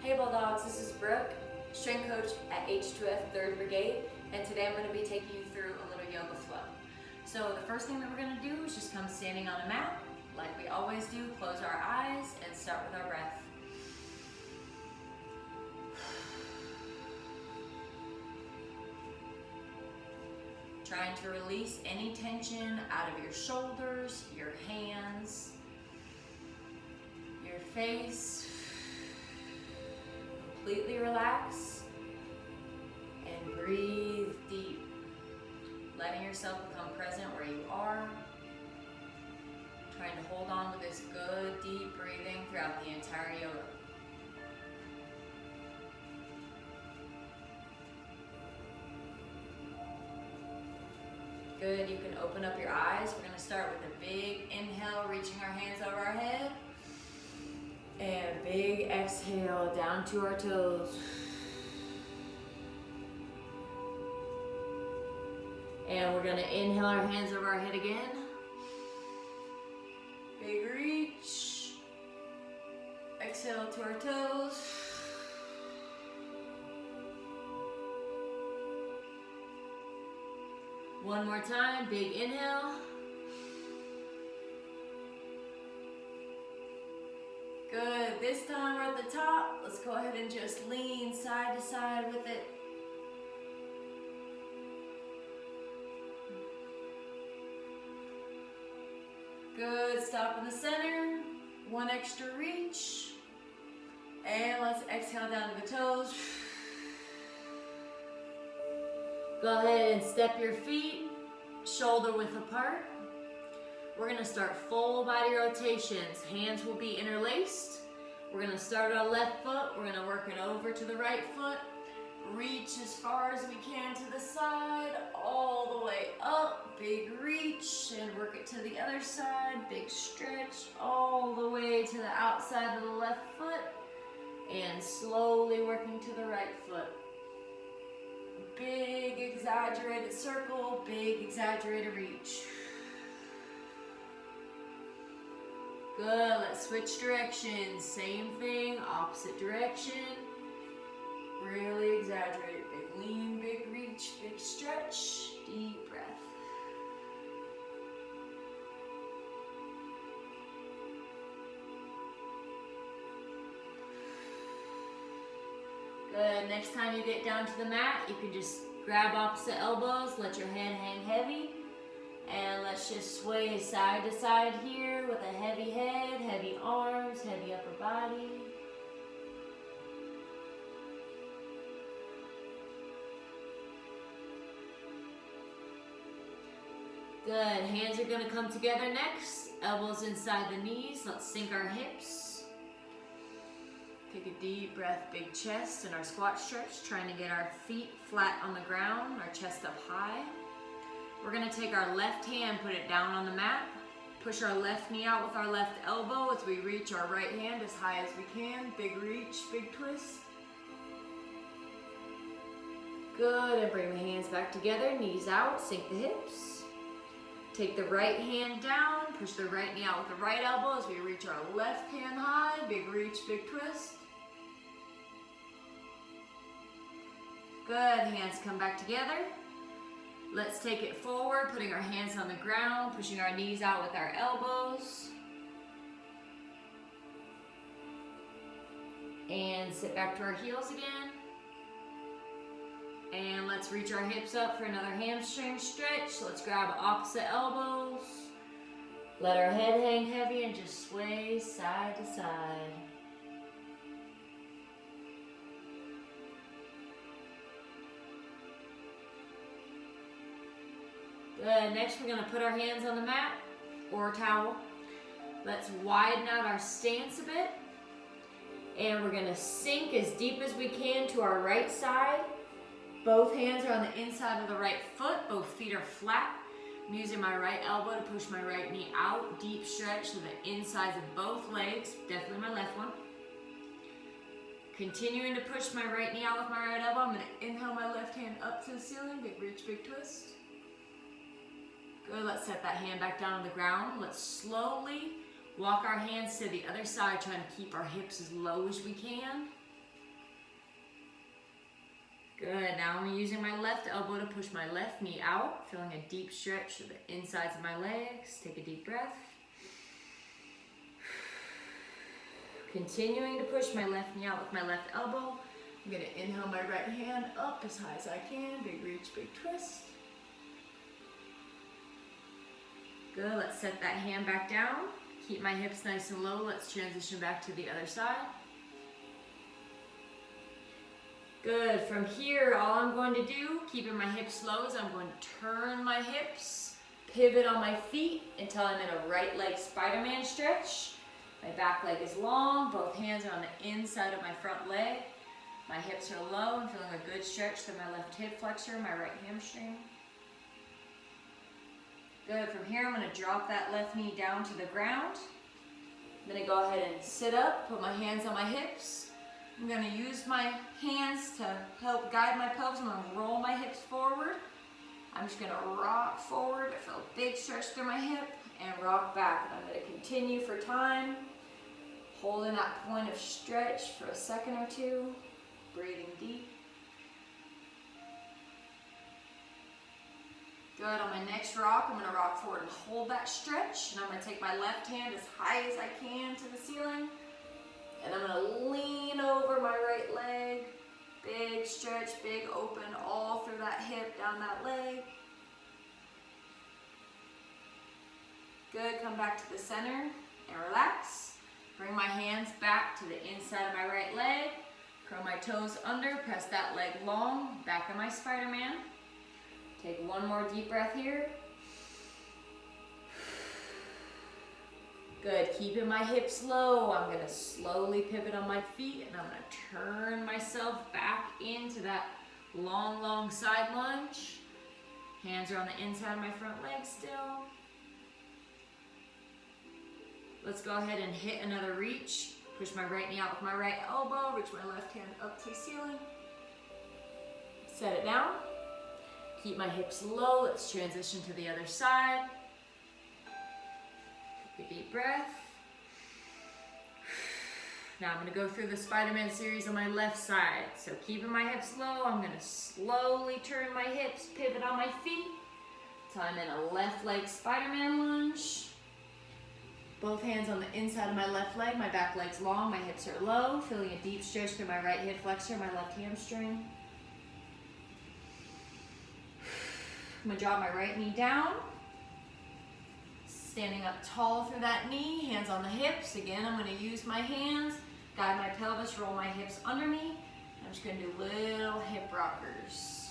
Hey Bulldogs, this is Brooke, strength coach at H2F 3rd Brigade, and today I'm going to be taking you through a little yoga flow. So the first thing that we're going to do is just come standing on a mat, like we always do, close our eyes, and start with our breath. Trying to release any tension out of your shoulders, your hands, your face. Completely relax and breathe deep, letting yourself become present where you are. Trying to hold on to this good deep breathing throughout the entire yoga. Good, you can open up your eyes. We're going to start with a big inhale, reaching our hands over our head. And big exhale down to our toes. And we're going to inhale our hands over our head again. Big reach. Exhale to our toes. One more time, big inhale. Good, this time we're at the top. Let's go ahead and just lean side to side with it. Good, stop in the center. One extra reach. And let's exhale down to the toes. Go ahead and step your feet shoulder width apart. We're going to start full body rotations. Hands will be interlaced. We're going to start our left foot. We're going to work it over to the right foot. Reach as far as we can to the side, all the way up. Big reach, and work it to the other side. Big stretch all the way to the outside of the left foot. And slowly working to the right foot. Big exaggerated circle, big exaggerated reach. Good, let's switch directions. Same thing, opposite direction. Really exaggerate. Big lean, big reach, big stretch, deep breath. Good, next time you get down to the mat, you can just grab opposite elbows, let your head hang heavy. And let's just sway side to side here with a heavy head, heavy arms, heavy upper body. Good, hands are going to come together next. Elbows inside the knees. Let's sink our hips. Take a deep breath, big chest in our squat stretch, trying to get our feet flat on the ground, our chest up high. We're going to take our left hand, put it down on the mat, push our left knee out with our left elbow as we reach our right hand as high as we can. Big reach, big twist. Good, and bring the hands back together, knees out, sink the hips. Take the right hand down, push the right knee out with the right elbow as we reach our left hand high. Big reach, big twist. Good, hands come back together. Let's take it forward, putting our hands on the ground, pushing our knees out with our elbows. And sit back to our heels again. And let's reach our hips up for another hamstring stretch. Let's grab opposite elbows. Let our head hang heavy and just sway side to side. Good, next we're going to put our hands on the mat or a towel. Let's widen out our stance a bit. And we're going to sink as deep as we can to our right side. Both hands are on the inside of the right foot. Both feet are flat. I'm using my right elbow to push my right knee out. Deep stretch to the insides of both legs. Definitely my left one. Continuing to push my right knee out with my right elbow. I'm going to inhale my left hand up to the ceiling. Big reach, big twist. Good, let's set that hand back down on the ground. Let's slowly walk our hands to the other side, trying to keep our hips as low as we can. Good, now I'm using my left elbow to push my left knee out, feeling a deep stretch of the insides of my legs. Take a deep breath. Continuing to push my left knee out with my left elbow. I'm gonna inhale my right hand up as high as I can. Big reach, big twist. Good, let's set that hand back down. Keep my hips nice and low. Let's transition back to the other side. Good, from here, all I'm going to do, keeping my hips low, is I'm going to turn my hips, pivot on my feet until I'm in a right leg Spider-Man stretch. My back leg is long, both hands are on the inside of my front leg. My hips are low, I'm feeling a good stretch through my left hip flexor, my right hamstring. Good, from here I'm going to drop that left knee down to the ground. I'm going to go ahead and sit up, put my hands on my hips. I'm going to use my hands to help guide my pelvis. I'm going to roll my hips forward. I'm just going to rock forward. I feel a big stretch through my hip and rock back. And I'm going to continue for time, holding that point of stretch for a second or two, breathing deep. Good, on my next rock, I'm going to rock forward and hold that stretch. And I'm going to take my left hand as high as I can to the ceiling. And I'm going to lean over my right leg. Big stretch, big open, all through that hip, down that leg. Good, come back to the center and relax. Bring my hands back to the inside of my right leg. Curl my toes under, press that leg long, back of my Spider-Man. Take one more deep breath here. Good, keeping my hips low. I'm going to slowly pivot on my feet and I'm going to turn myself back into that long, long side lunge. Hands are on the inside of my front leg still. Let's go ahead and hit another reach. Push my right knee out with my right elbow, reach my left hand up to the ceiling. Set it down. Keep my hips low. Let's transition to the other side. Take a deep breath. Now I'm going to go through the Spider-Man series on my left side. So keeping my hips low, I'm going to slowly turn my hips, pivot on my feet. So I'm in a left leg Spider-Man lunge. Both hands on the inside of my left leg. My back leg's long, my hips are low. Feeling a deep stretch through my right hip flexor, my left hamstring. I'm going to drop my right knee down. Standing up tall through that knee, hands on the hips. Again, I'm going to use my hands, guide my pelvis, roll my hips under me. I'm just going to do little hip rockers.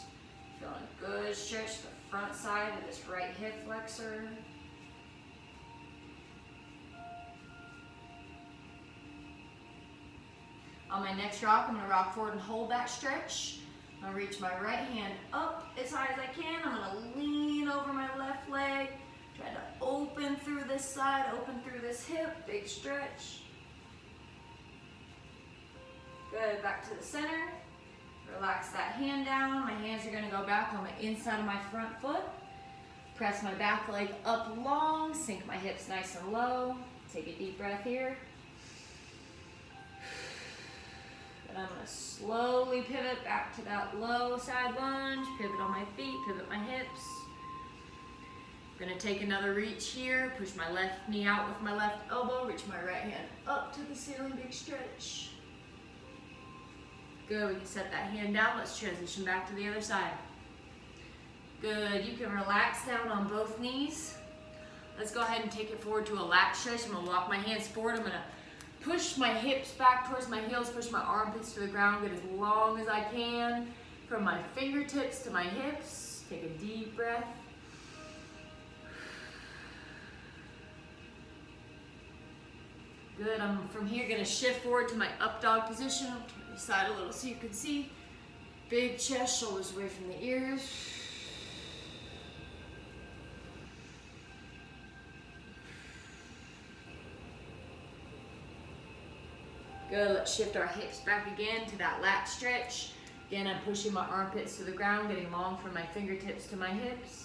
Feeling a good stretch the front side of this right hip flexor. On my next rock, I'm going to rock forward and hold that stretch. I'm going to reach my right hand up as high as I can. I'm going to lean over my left leg. Try to open through this side, open through this hip, big stretch. Good, back to the center. Relax that hand down. My hands are going to go back on the inside of my front foot. Press my back leg up long, sink my hips nice and low. Take a deep breath here. And I'm going to slowly pivot back to that low side lunge, pivot on my feet, pivot my hips. I'm going to take another reach here, push my left knee out with my left elbow, reach my right hand up to the ceiling, big stretch. Good, we can set that hand down. Let's transition back to the other side. Good, you can relax down on both knees. Let's go ahead and take it forward to a lat stretch. I'm going to walk my hands forward. I'm going to push my hips back towards my heels, push my armpits to the ground, get as long as I can. From my fingertips to my hips, take a deep breath. Good, I'm from here going to shift forward to my up dog position. I'll turn the side a little so you can see. Big chest, shoulders away from the ears. Good, let's shift our hips back again to that lat stretch. Again, I'm pushing my armpits to the ground, getting long from my fingertips to my hips.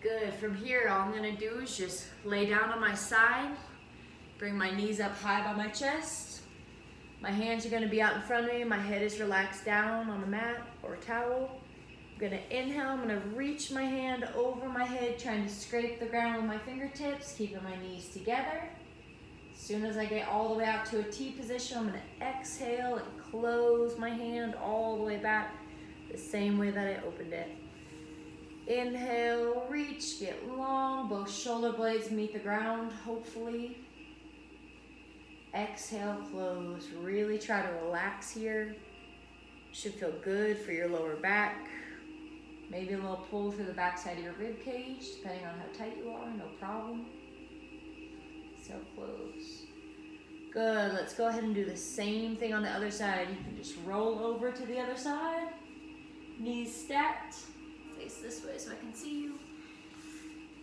Good. From here, all I'm gonna do is just lay down on my side, bring my knees up high by my chest. My hands are gonna be out in front of me. My head is relaxed down on a mat or a towel. I'm gonna inhale, I'm gonna reach my hand over my head, trying to scrape the ground with my fingertips, keeping my knees together. As soon as I get all the way out to a T position, I'm gonna exhale and close my hand all the way back, the same way that I opened it. Inhale, reach, get long, both shoulder blades meet the ground, hopefully. Exhale, close. Really try to relax here. Should feel good for your lower back. Maybe a little pull through the backside of your rib cage, depending on how tight you are, no problem. So close. Good, let's go ahead and do the same thing on the other side. You can just roll over to the other side. Knees stacked. Face this way so I can see you.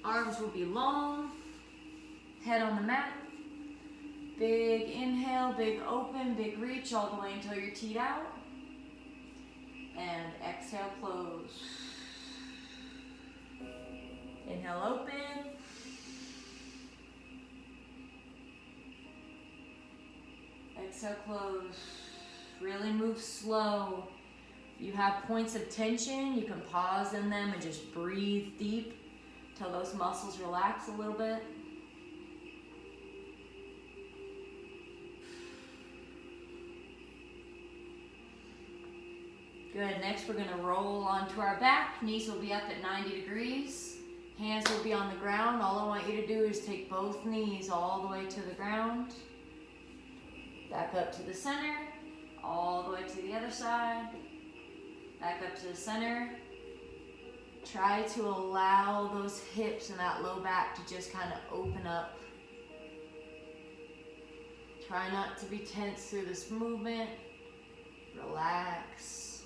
Arms will be long. Head on the mat. Big inhale, big open, big reach all the way until you're teed out. And exhale, close. Inhale, open. Exhale, close. Really move slow. If you have points of tension, you can pause in them and just breathe deep till those muscles relax a little bit. Good, next we're gonna roll onto our back. Knees will be up at 90 degrees. Hands will be on the ground. All I want you to do is take both knees all the way to the ground. Back up to the center, all the way to the other side. Back up to the center. Try to allow those hips and that low back to just kind of open up. Try not to be tense through this movement. Relax.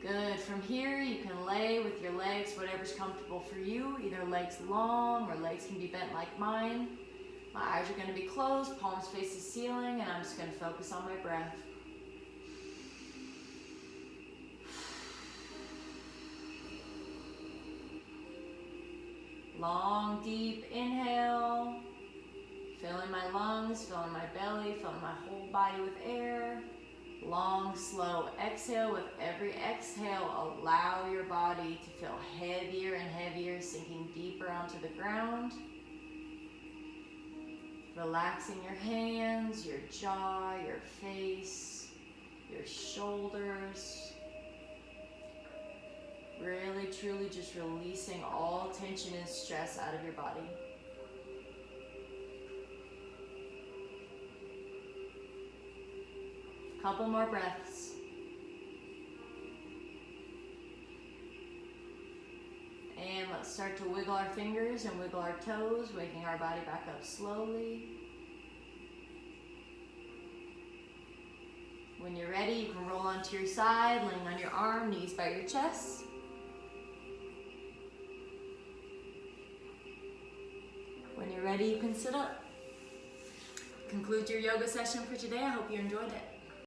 Good. From here, you can lay with your legs, whatever's comfortable for you. Either legs long or legs can be bent like mine. My eyes are going to be closed, palms face the ceiling, and I'm just going to focus on my breath. Long, deep inhale. Filling my lungs, filling my belly, filling my whole body with air. Long, slow exhale. With every exhale, allow your body to feel heavier and heavier, sinking deeper onto the ground. Relaxing your hands, your jaw, your face, your shoulders. Really, truly just releasing all tension and stress out of your body. Couple more breaths. And let's start to wiggle our fingers and wiggle our toes, waking our body back up slowly. When you're ready, you can roll onto your side, laying on your arm, knees by your chest. When you're ready, you can sit up. Conclude your yoga session for today. I hope you enjoyed it.